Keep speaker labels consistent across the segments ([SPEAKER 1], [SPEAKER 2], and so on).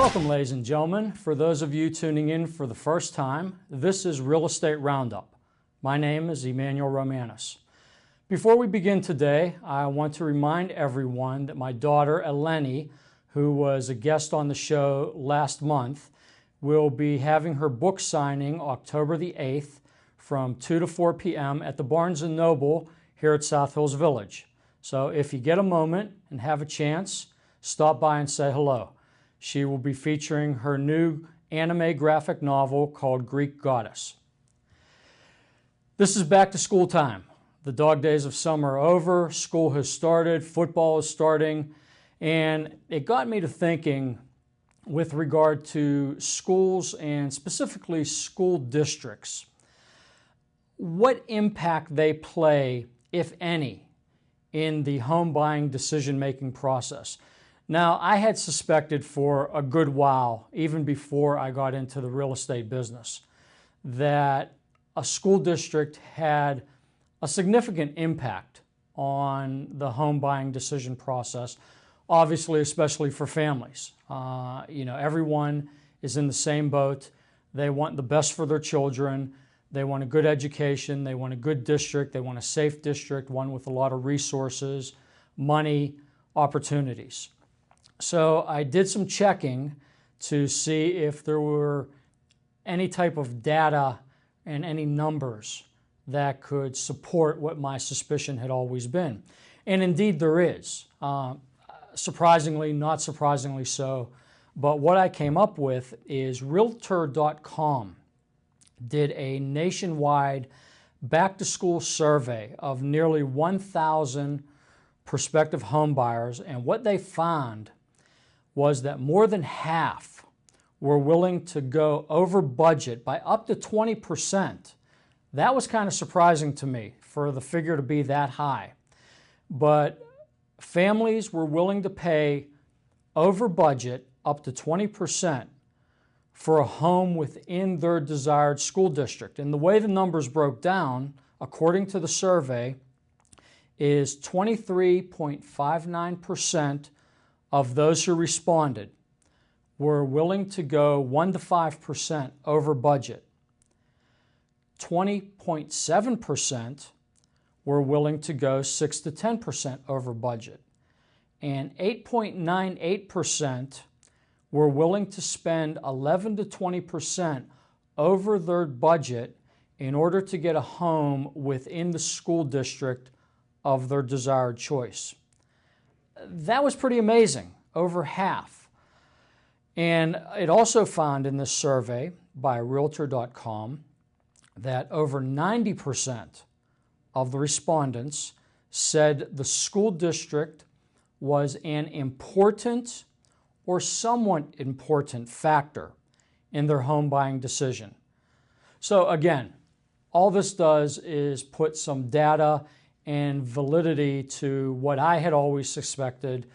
[SPEAKER 1] Welcome, ladies and gentlemen. For those of you tuning in for the first time, this is Real Estate Roundup. My name is Emmanuel Romanos. Before we begin today, I want to remind everyone that my daughter, Eleni, who was a guest on the show last month, will be having her book signing October the 8th from 2 to 4 p.m. at the Barnes & Noble here at South Hills Village. So if you get a moment and have a chance, stop by and say hello. She will be featuring her new anime graphic novel called Greek Goddess. This is back to school time. The dog days of summer are over, school has started, football is starting, and it got me to thinking with regard to schools and specifically school districts, what impact they play, if any, in the home buying decision-making process. Now, I had suspected for a good while, even before I got into the real estate business, that a school district had a significant impact on the home buying decision process, obviously, especially for families. Everyone is in the same boat. They want the best for their children. They want a good education. They want a good district. They want a safe district, one with a lot of resources, money, opportunities. So I did some checking to see if there were any type of data and any numbers that could support what my suspicion had always been. And indeed there is. Surprisingly, not surprisingly so. But what I came up with is Realtor.com did a nationwide back-to-school survey of nearly 1,000 prospective home buyers, and what they found was that more than half were willing to go over budget by up to 20%. That was kind of surprising to me for the figure to be that high. But families were willing to pay over budget up to 20% for a home within their desired school district. And the way the numbers broke down, according to the survey, is 23.59% of those who responded were willing to go 1 to 5% over budget. 20.7% were willing to go 6 to 10% over budget. And 8.98% were willing to spend 11 to 20% over their budget in order to get a home within the school district of their desired choice. That was pretty amazing, over half. And it also found in this survey by Realtor.com that over 90% of the respondents said the school district was an important or somewhat important factor in their home buying decision. So again, all this does is put some data and validity to what I had always suspected.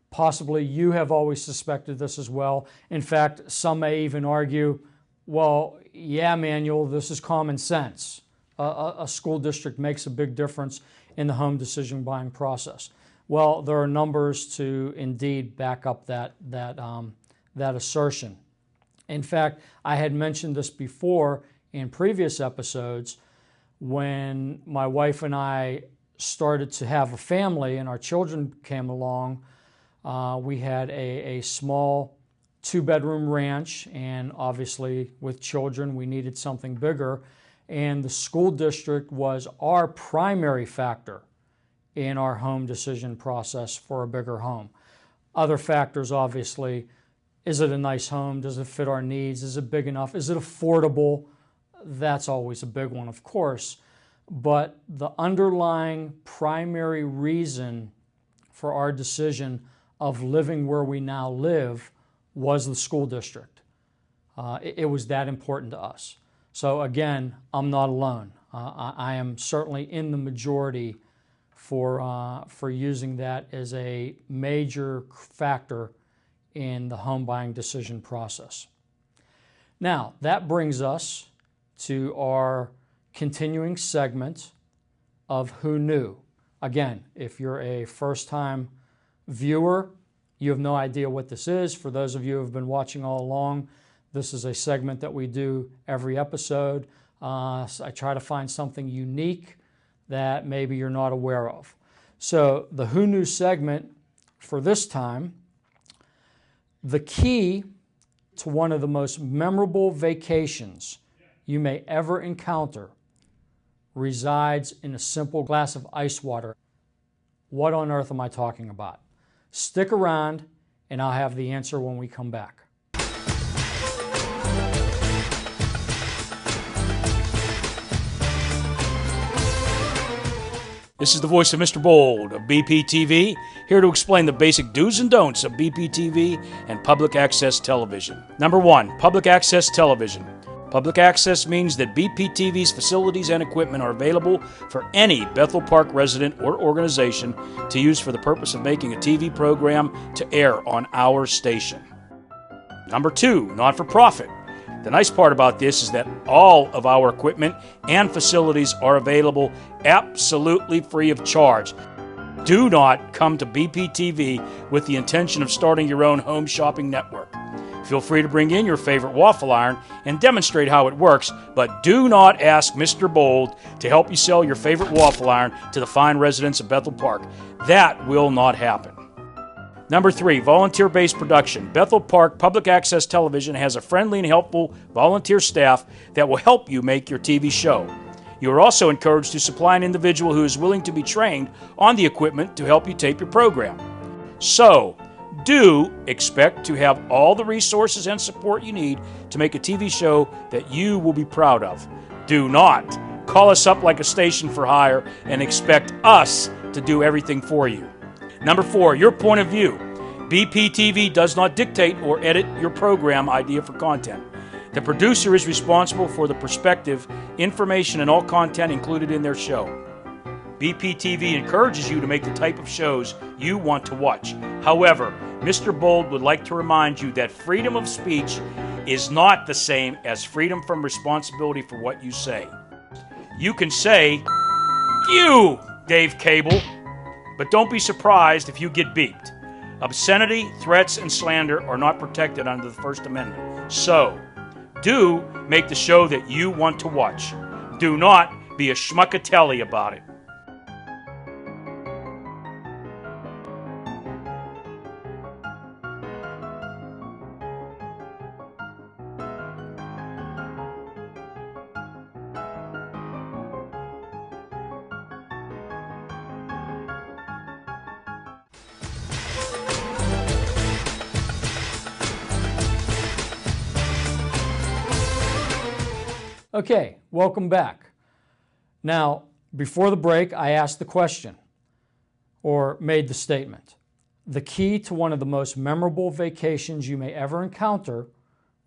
[SPEAKER 1] Possibly you have always suspected this as well. In fact, some may even argue, well, yeah, Manuel, this is common sense. A school district makes a big difference in the home decision buying process. Well, there are numbers to indeed back up that assertion. In fact, I had mentioned this before in previous episodes. When my wife and I started to have a family and our children came along, we had a small 2-bedroom ranch, and obviously with children we needed something bigger, and the school district was our primary factor in our home decision process for a bigger home. Other factors, obviously, is it a nice home? Does it fit our needs? Is it big enough? Is it affordable? That's always a big one, of course. But the underlying primary reason for our decision of living where we now live was the school district. It was that important to us. So again, I'm not alone. I am certainly in the majority for using that as a major factor in the home buying decision process. Now, that brings us to our continuing segment of Who Knew. Again, if you're a first-time viewer You have no idea what this is. For those of you who have been watching all along, this is a segment that we do every episode. So I try to find something unique that maybe you're not aware of. So the Who Knew segment for this time, the key to one of the most memorable vacations you may ever encounter resides in a simple glass of ice water. What on earth am I talking about? Stick around and I'll have the answer when we come back.
[SPEAKER 2] This is the voice of Mr. Bold of BPTV, here to explain the basic do's and don'ts of BPTV and public access television. Number 1, public access television. Public access means that BPTV's facilities and equipment are available for any Bethel Park resident or organization to use for the purpose of making a TV program to air on our station. Number 2, not-for-profit. The nice part about this is that all of our equipment and facilities are available absolutely free of charge. Do not come to BPTV with the intention of starting your own home shopping network. Feel free to bring in your favorite waffle iron and demonstrate how it works, but do not ask Mr. Bold to help you sell your favorite waffle iron to the fine residents of Bethel Park. That will not happen. Number 3, volunteer-based production. Bethel Park Public Access Television has a friendly and helpful volunteer staff that will help you make your TV show. You are also encouraged to supply an individual who is willing to be trained on the equipment to help you tape your program. So, do expect to have all the resources and support you need to make a TV show that you will be proud of. Do not call us up like a station for hire and expect us to do everything for you. Number 4, your point of view. BPTV does not dictate or edit your program idea for content. The producer is responsible for the perspective, information, and all content included in their show. BPTV encourages you to make the type of shows you want to watch. However, Mr. Bold would like to remind you that freedom of speech is not the same as freedom from responsibility for what you say. You can say, "You, Dave Cable," but don't be surprised if you get beeped. Obscenity, threats, and slander are not protected under the First Amendment. So, do make the show that you want to watch. Do not be a schmuckatelli about it.
[SPEAKER 1] Okay, welcome back. Now, before the break, I asked the question, or made the statement. The key to one of the most memorable vacations you may ever encounter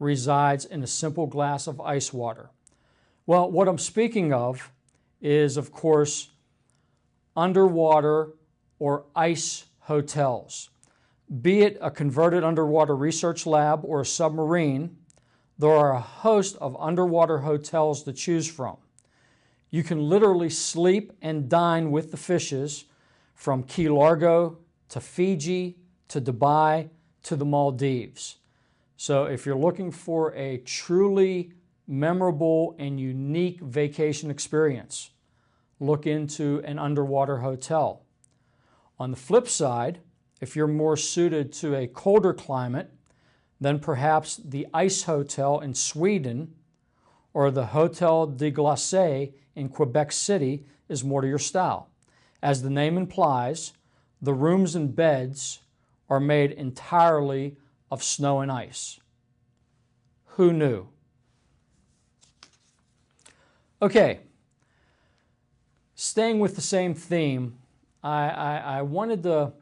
[SPEAKER 1] resides in a simple glass of ice water. Well, what I'm speaking of is, of course, underwater or ice hotels. Be it a converted underwater research lab or a submarine, there are a host of underwater hotels to choose from. You can literally sleep and dine with the fishes from Key Largo to Fiji to Dubai to the Maldives. So if you're looking for a truly memorable and unique vacation experience, look into an underwater hotel. On the flip side, if you're more suited to a colder climate, then perhaps the Ice Hotel in Sweden or the Hotel de Glace in Quebec City is more to your style. As the name implies, the rooms and beds are made entirely of snow and ice. Who knew? Okay, staying with the same theme, I wanted to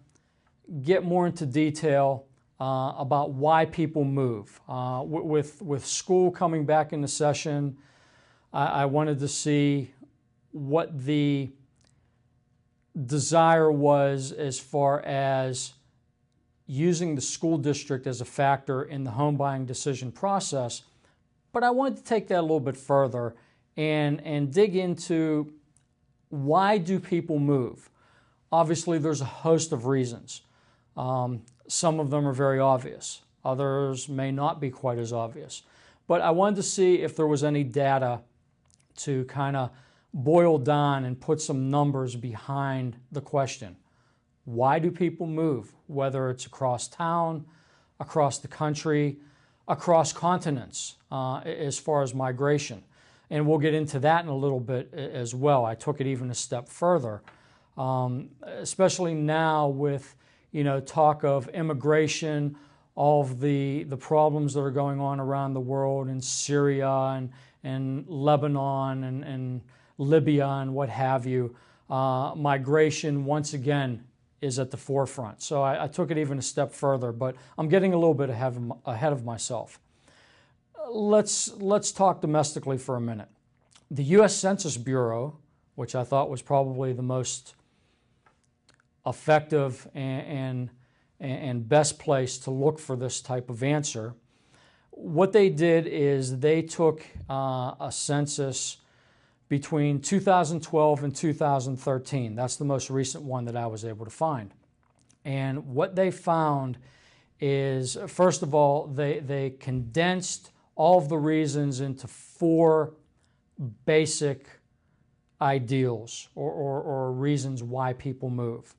[SPEAKER 1] get more into detail about why people move. With school coming back into session, I wanted to see what the desire was as far as using the school district as a factor in the home buying decision process. But I wanted to take that a little bit further and dig into why do people move? Obviously, there's a host of reasons. Some of them are very obvious. Others may not be quite as obvious. But I wanted to see if there was any data to kind of boil down and put some numbers behind the question. Why do people move? Whether it's across town, across the country, across continents, as far as migration. And we'll get into that in a little bit as well. I took it even a step further, especially now with talk of immigration, all of the problems that are going on around the world in Syria and Lebanon and Libya and what have you. Migration, once again, is at the forefront. So I took it even a step further, but I'm getting a little bit ahead of myself. Let's talk domestically for a minute. The U.S. Census Bureau, which I thought was probably the most effective and best place to look for this type of answer, what they did is they took a census between 2012 and 2013. That's the most recent one that I was able to find. And what they found is, first of all, they condensed all of the reasons into 4 basic ideals or reasons why people move.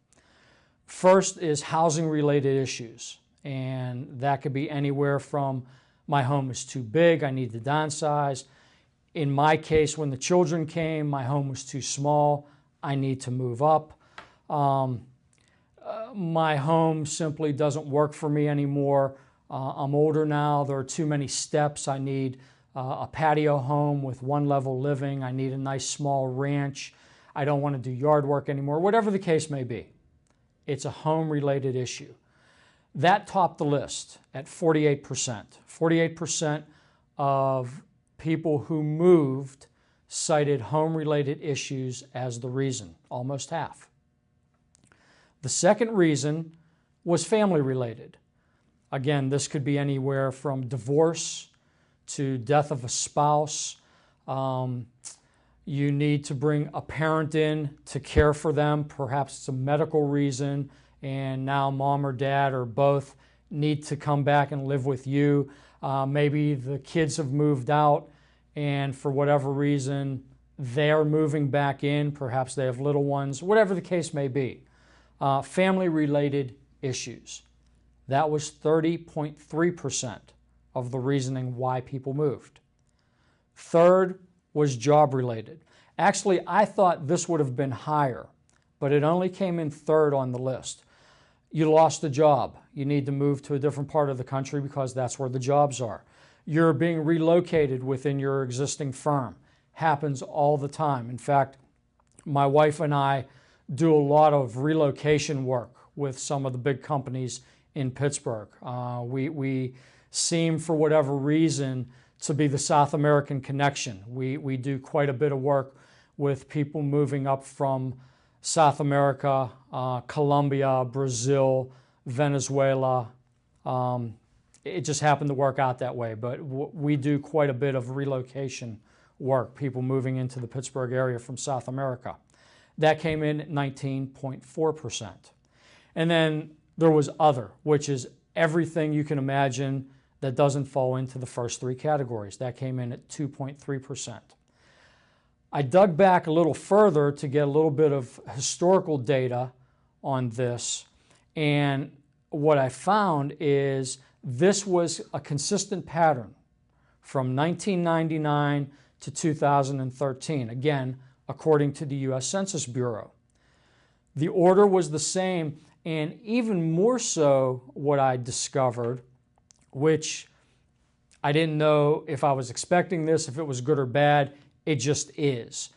[SPEAKER 1] First is housing-related issues, and that could be anywhere from my home is too big, I need to downsize. In my case, when the children came, my home was too small, I need to move up. My home simply doesn't work for me anymore. I'm older now, there are too many steps. I need a patio home with 1-level living. I need a nice small ranch. I don't want to do yard work anymore. Whatever the case may be, it's a home-related issue. That topped the list at 48%. 48% of people who moved cited home-related issues as the reason, almost half. The second reason was family-related. Again, this could be anywhere from divorce to death of a spouse. You need to bring a parent in to care for them. Perhaps it's a medical reason, and now mom or dad or both need to come back and live with you. Maybe the kids have moved out, and for whatever reason, they're moving back in. Perhaps they have little ones, whatever the case may be. Family-related issues. That was 30.3% of the reasoning why people moved. Third was job-related. Actually, I thought this would have been higher, but it only came in third on the list. You lost a job. You need to move to a different part of the country because that's where the jobs are. You're being relocated within your existing firm. Happens all the time. In fact, my wife and I do a lot of relocation work with some of the big companies in Pittsburgh. We seem, for whatever reason, to be the South American connection. We do quite a bit of work with people moving up from South America, Colombia, Brazil, Venezuela. It just happened to work out that way, but we do quite a bit of relocation work, people moving into the Pittsburgh area from South America. That came in at 19.4%. And then there was other, which is everything you can imagine that doesn't fall into the first 3 categories. That came in at 2.3%. I dug back a little further to get a little bit of historical data on this, and what I found is this was a consistent pattern from 1999 to 2013, again, according to the U.S. Census Bureau. The order was the same, and even more so what I discovered, which I didn't know if I was expecting this, if it was good or bad, it just is.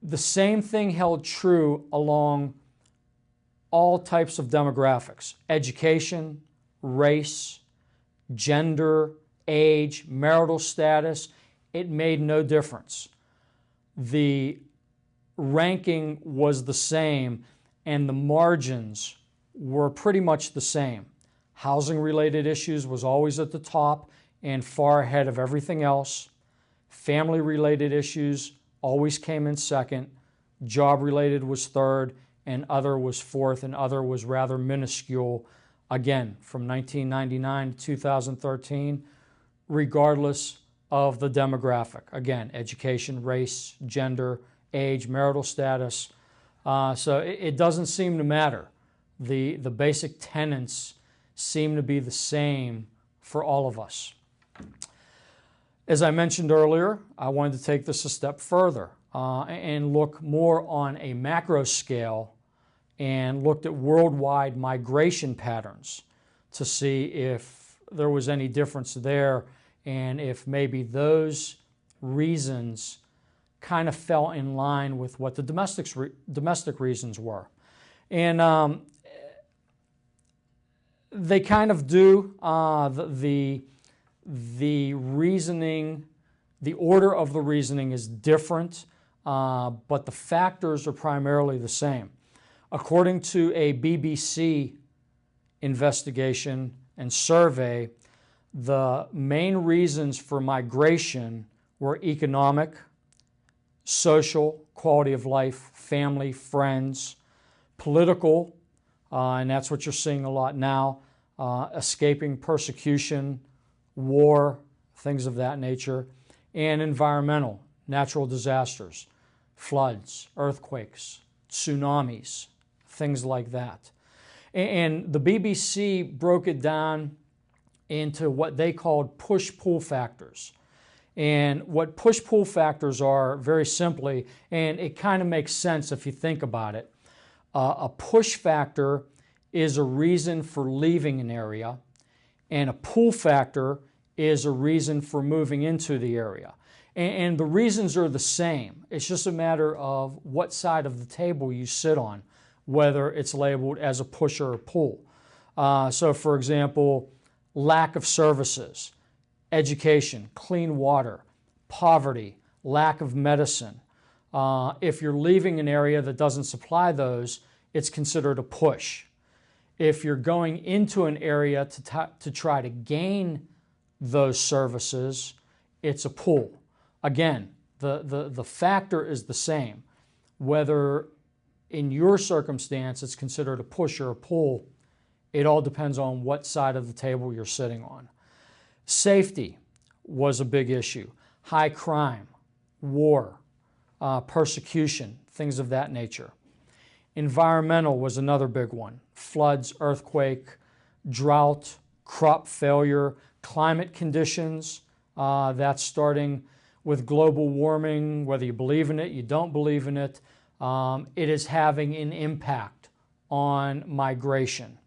[SPEAKER 1] The same thing held true along all types of demographics: education, race, gender, age, marital status. It made no difference. The ranking was the same, and the margins were pretty much the same. Housing-related issues was always at the top and far ahead of everything else. Family-related issues always came in second. Job-related was third, and other was fourth, and other was rather minuscule, again, from 1999 to 2013, regardless of the demographic. Again, education, race, gender, age, marital status. So it doesn't seem to matter. The basic tenets seem to be the same for all of us. As I mentioned earlier, I wanted to take this a step further and look more on a macro scale and looked at worldwide migration patterns to see if there was any difference there and if maybe those reasons kind of fell in line with what the domestic reasons were. And they kind of do. The reasoning, the order of the reasoning is different, but the factors are primarily the same. According to a BBC investigation and survey, the main reasons for migration were economic, social, quality of life, family, friends, political, and that's what you're seeing a lot now, escaping persecution, war, things of that nature, and environmental, natural disasters, floods, earthquakes, tsunamis, things like that. And the BBC broke it down into what they called push-pull factors. And what push-pull factors are, very simply, and it kind of makes sense if you think about it, a push factor is a reason for leaving an area, and a pull factor is a reason for moving into the area. And the reasons are the same. It's just a matter of what side of the table you sit on, whether it's labeled as a push or a pull. So for example, lack of services, education, clean water, poverty, lack of medicine. If you're leaving an area that doesn't supply those, it's considered a push. If you're going into an area to try to gain those services, it's a pull. Again, the factor is the same. Whether in your circumstance it's considered a push or a pull, it all depends on what side of the table you're sitting on. Safety was a big issue. High crime, war, persecution, things of that nature. Environmental was another big one. Floods, earthquake, drought, crop failure, climate conditions. That's starting with global warming, whether you believe in it, you don't believe in it. It is having an impact on migration.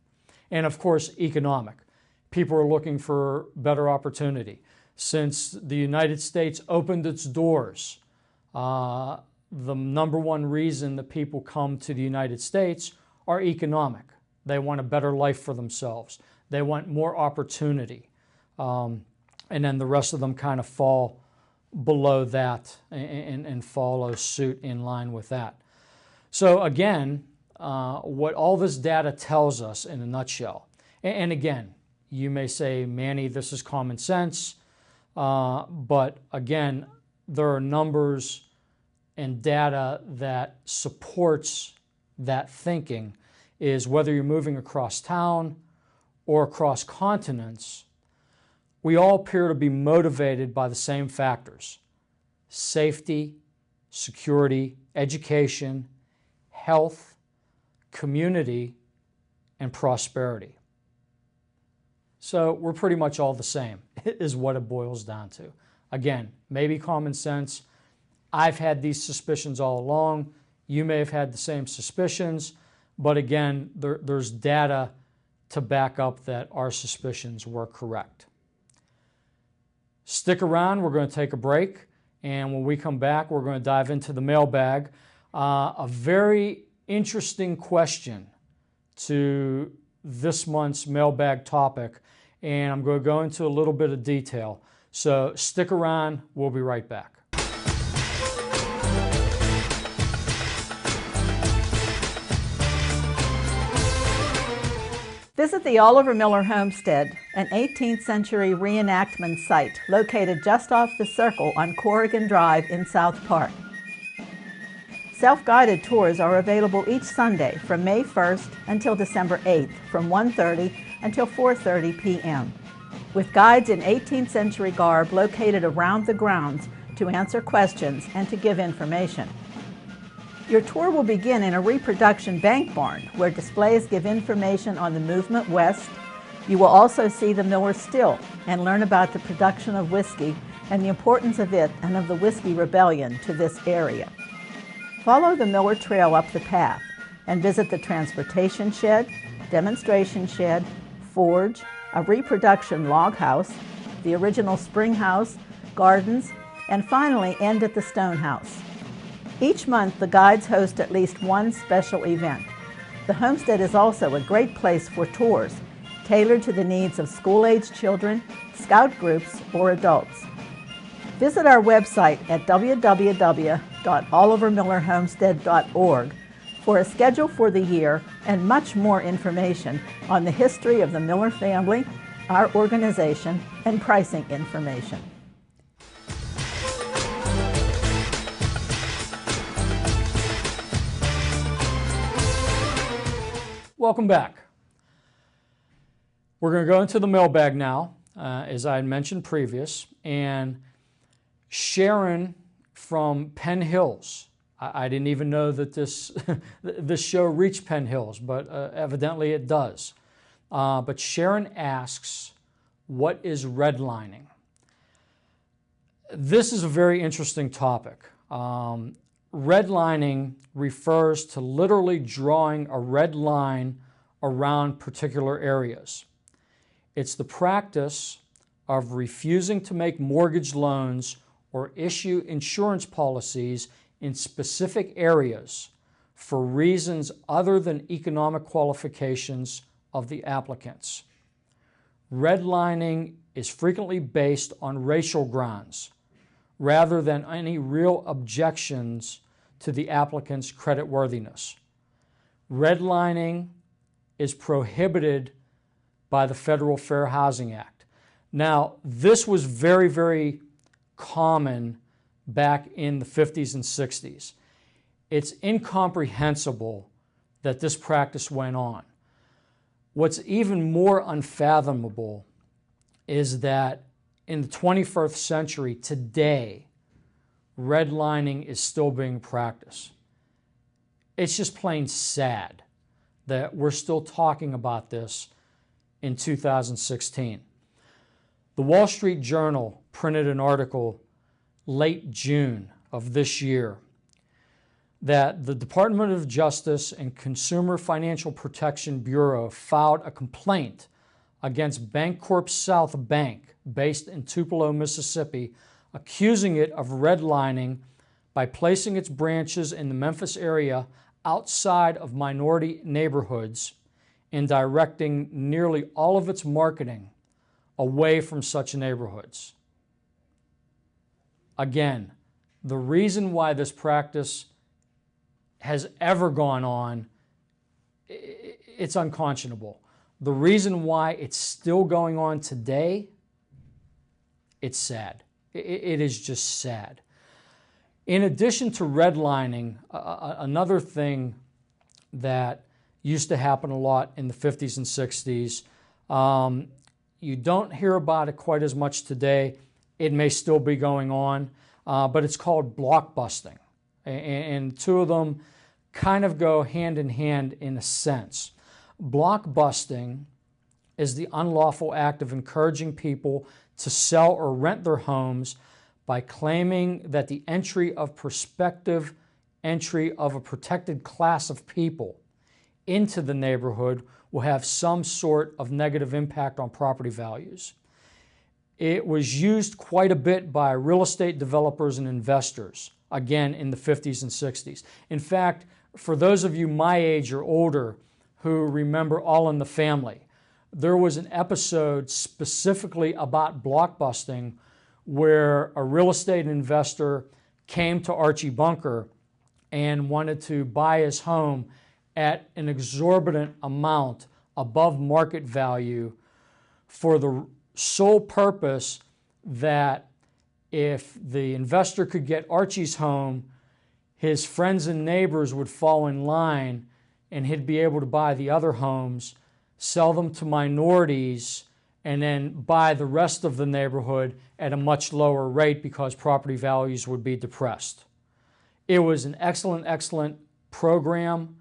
[SPEAKER 1] And of course, economic. People are looking for better opportunity. Since the United States opened its doors, the number one reason that people come to the United States are economic. They want a better life for themselves. They want more opportunity. And then the rest of them kind of fall below that and follow suit in line with that. So again, what all this data tells us in a nutshell, and again, you may say, Manny, this is common sense, but again, there are numbers and data that supports that thinking, is whether you're moving across town or across continents, we all appear to be motivated by the same factors: safety, security, education, health, community, and prosperity. So we're pretty much all the same, is what it boils down to. Again, maybe common sense. I've had these suspicions all along. You may have had the same suspicions, but again, there's data to back up that our suspicions were correct. Stick around, we're going to take a break, and when we come back, we're going to dive into the mailbag. A very interesting question to this month's mailbag topic, and I'm going to go into a little bit of detail. So stick around, we'll be right back.
[SPEAKER 3] Visit the Oliver Miller Homestead, an 18th century reenactment site located just off the circle on Corrigan Drive in South Park. Self-guided tours are available each Sunday from May 1st until December 8th from 1:30 until 4:30 p.m. with guides in 18th century garb located around the grounds to answer questions and to give information. Your tour will begin in a reproduction bank barn where displays give information on the movement west. You will also see the Miller Still and learn about the production of whiskey and the importance of it and of the Whiskey Rebellion to this area. Follow the Miller Trail up the path and visit the transportation shed, demonstration shed, forge, a reproduction log house, the original spring house, gardens, and finally end at the stone house. Each month, the guides host at least one special event. The homestead is also a great place for tours, tailored to the needs of school-aged children, scout groups, or adults. Visit our website at www.olivermillerhomestead.org for a schedule for the year and much more information on the history of the Miller family, our organization, and pricing information.
[SPEAKER 1] Welcome back. We're going to go into the mailbag now, as I had mentioned previous, and Sharon from Penn Hills. I didn't even know that this show reached Penn Hills, but evidently it does. But Sharon asks, what is redlining? This is a very interesting topic. Redlining refers to literally drawing a red line around particular areas. It's the practice of refusing to make mortgage loans or issue insurance policies in specific areas for reasons other than economic qualifications of the applicants. Redlining is frequently based on racial grounds rather than any real objections to the applicant's creditworthiness. Redlining is prohibited by the Federal Fair Housing Act. Now, this was very, very common back in the 50s and 60s. It's incomprehensible that this practice went on. What's even more unfathomable is that in the 21st century, today, redlining is still being practiced. It's just plain sad that we're still talking about this in 2016. The Wall Street Journal printed an article late June of this year that the Department of Justice and Consumer Financial Protection Bureau filed a complaint against Bancorp South Bank, based in Tupelo, Mississippi, accusing it of redlining by placing its branches in the Memphis area outside of minority neighborhoods and directing nearly all of its marketing away from such neighborhoods. Again, the reason why this practice has ever gone on, it's unconscionable. The reason why it's still going on today, it's sad. It is just sad. In addition to redlining, another thing that used to happen a lot in the 50s and 60s, you don't hear about it quite as much today. It may still be going on, but it's called blockbusting. And two of them kind of go hand in hand in a sense. Blockbusting is the unlawful act of encouraging people to sell or rent their homes by claiming that the prospective entry of a protected class of people into the neighborhood will have some sort of negative impact on property values. It was used quite a bit by real estate developers and investors, again in the 50s and 60s. In fact, for those of you my age or older who remember All in the Family, there was an episode specifically about blockbusting where a real estate investor came to Archie Bunker and wanted to buy his home at an exorbitant amount above market value for the sole purpose that if the investor could get Archie's home, his friends and neighbors would fall in line and he'd be able to buy the other homes, sell them to minorities, and then buy the rest of the neighborhood at a much lower rate because property values would be depressed. It was an excellent, excellent program.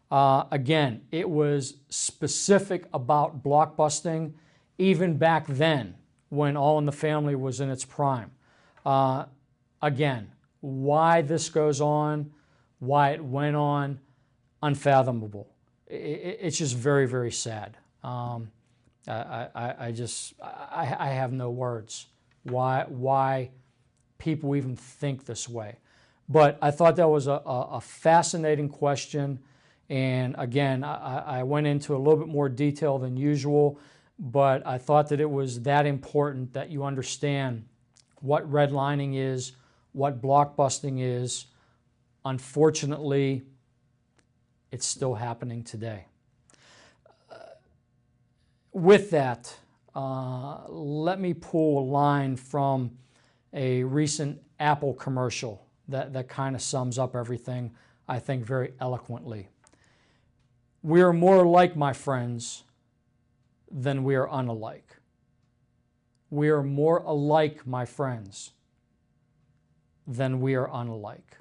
[SPEAKER 1] Again, it was specific about blockbusting even back then when All in the Family was in its prime. Again, why this goes on, why it went on, unfathomable. It's just very, very sad. I have no words why people even think this way. But I thought that was a fascinating question. And again, I went into a little bit more detail than usual, but I thought that it was that important that you understand what redlining is, what blockbusting is. Unfortunately, it's still happening today. With that, let me pull a line from a recent Apple commercial that kind of sums up everything, I think, very eloquently. We are more alike, my friends, than we are unalike. We are more alike, my friends, than we are unalike.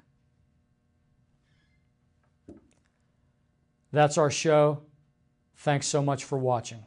[SPEAKER 1] That's our show. Thanks so much for watching.